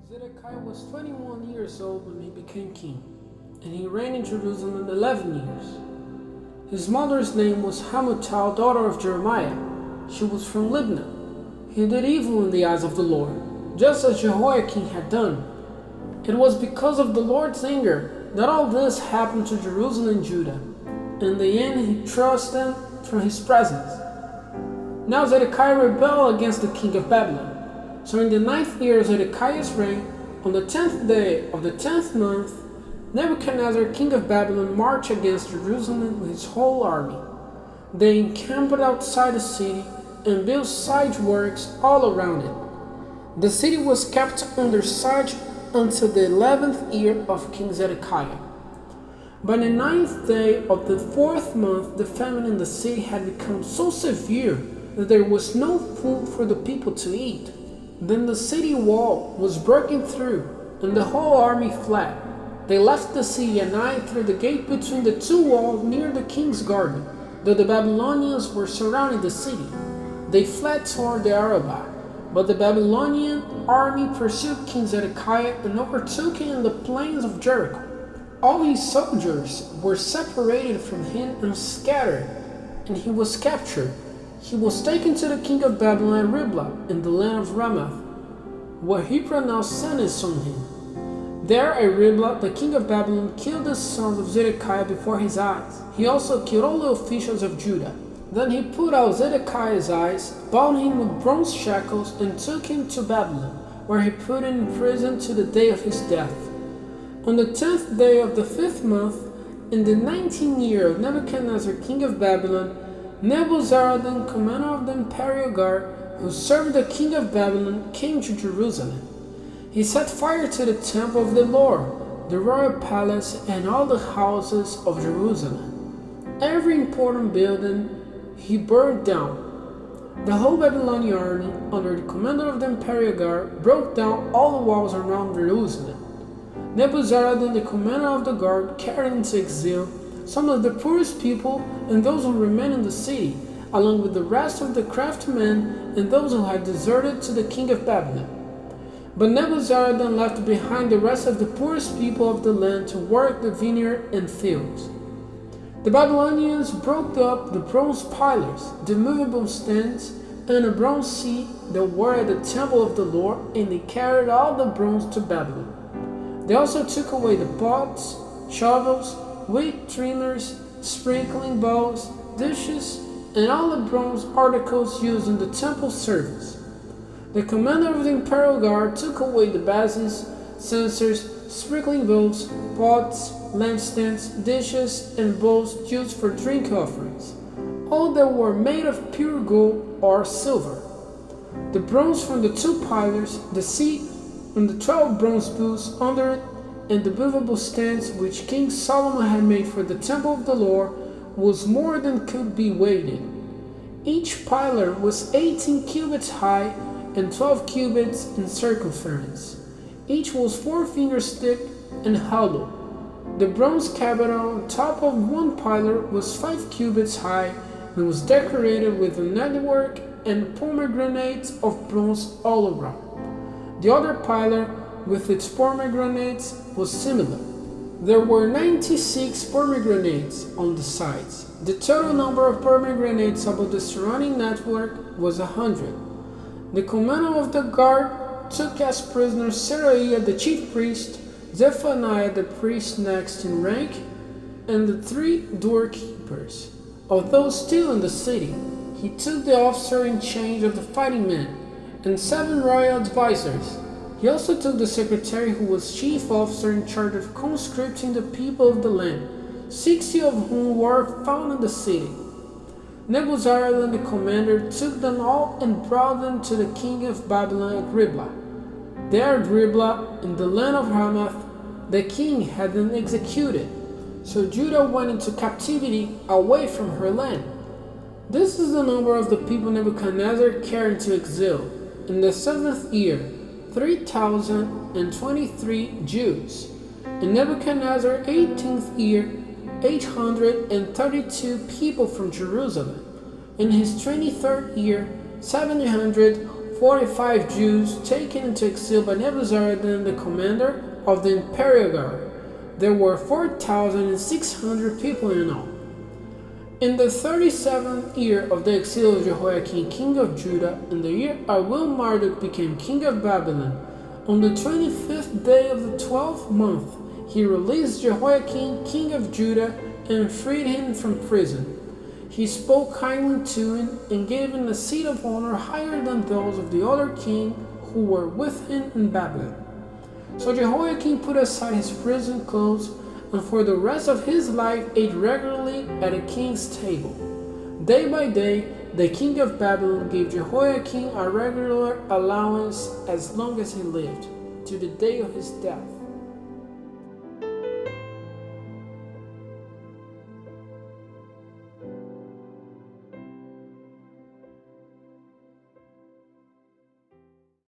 Zedekiah was 21 years old when he became king, and he reigned in Jerusalem 11 years. His mother's name was Hamutal, daughter of Jeremiah. She was from Libnah. He did evil in the eyes of the Lord, just as Jehoiakim had done. It was because of the Lord's anger that all this happened to Jerusalem and Judah. In the end, he thrust them from his presence. Now Zedekiah rebelled against the king of Babylon. So in the 9th year of Zedekiah's reign, on the 10th day of the 10th month, Nebuchadnezzar, king of Babylon, marched against Jerusalem with his whole army. They encamped outside the city and built siege works all around it. The city was kept under siege until the 11th year of King Zedekiah. By the 9th day of the 4th month, the famine in the city had become so severe that there was no food for the people to eat. Then the city wall was broken through, and the whole army fled. They left the city at night through the gate between the two walls near the king's garden, though the Babylonians were surrounding the city. They fled toward the Arabah, but the Babylonian army pursued King Zedekiah and overtook him in the plains of Jericho. All his soldiers were separated from him and scattered, and he was captured. He was taken to the king of Babylon at Riblah in the land of Ramoth, where he pronounced sentence on him. There at Riblah, the king of Babylon killed the sons of Zedekiah before his eyes. He also killed all the officials of Judah. Then he put out Zedekiah's eyes, bound him with bronze shackles, and took him to Babylon, where he put him in prison to the day of his death. On the 10th day of the 5th month, in the 19th year of Nebuchadnezzar, king of Babylon, Nebuzaradan, commander of the imperial guard, who served the king of Babylon, came to Jerusalem. He set fire to the temple of the Lord, the royal palace, and all the houses of Jerusalem. Every important building he burned down. The whole Babylonian army, under the commander of the imperial guard, broke down all the walls around Jerusalem. Nebuzaradan, the commander of the guard, carried into exile some of the poorest people and those who remained in the city, along with the rest of the craftsmen and those who had deserted to the king of Babylon. But Nebuzaradan left behind the rest of the poorest people of the land to work the vineyard and fields. The Babylonians broke up the bronze pillars, the movable stands, and a bronze seat that were at the temple of the Lord, and they carried all the bronze to Babylon. They also took away the pots, shovels, wheat trimmers, sprinkling bowls, dishes, and all the bronze articles used in the temple service. The commander of the imperial guard took away the basins, censers, sprinkling bowls, pots, lampstands, dishes, and bowls used for drink offerings, all that were made of pure gold or silver. The bronze from the two pillars, the seat, and the 12 bronze booths under it, and the movable stands which King Solomon had made for the temple of the Lord was more than could be weighed. Each pillar was 18 cubits high and 12 cubits in circumference. Each was 4 fingers thick and hollow. The bronze cabinet on top of one pillar was 5 cubits high and was decorated with a network and pomegranates of bronze all around. The other pillar with its pomegranates was similar. There were 96 pomegranates on the sides. The total number of pomegranates above the surrounding network was 100. The commander of the guard took as prisoners Seraiah the chief priest, Zephaniah the priest next in rank, and the 3 doorkeepers. Of those still in the city, he took the officer in charge of the fighting men and 7 royal advisors. He also took the secretary who was chief officer in charge of conscripting the people of the land, 60 of whom were found in the city. Nebuzaradan the commander took them all and brought them to the king of Babylon at Riblah. There at Riblah, in the land of Hamath, the king had them executed. So Judah went into captivity away from her land. This is the number of the people Nebuchadnezzar carried into exile. In the 7th year, 3,023 Jews. In Nebuchadnezzar's 18th year, 832 people from Jerusalem. In his 23rd year, 740 45 Jews taken into exile by Nebuzaradan, the commander of the imperial guard. There were 4,600 people in all. In the 37th year of the exile of Jehoiakim, king of Judah, in the year Marduk became king of Babylon, on the 25th day of the 12th month, he released Jehoiakim, king of Judah, and freed him from prison. He spoke kindly to him and gave him a seat of honor higher than those of the other king who were with him in Babylon. So Jehoiakim put aside his prison clothes and for the rest of his life ate regularly at a king's table. Day by day, the king of Babylon gave Jehoiakim a regular allowance as long as he lived, to the day of his death.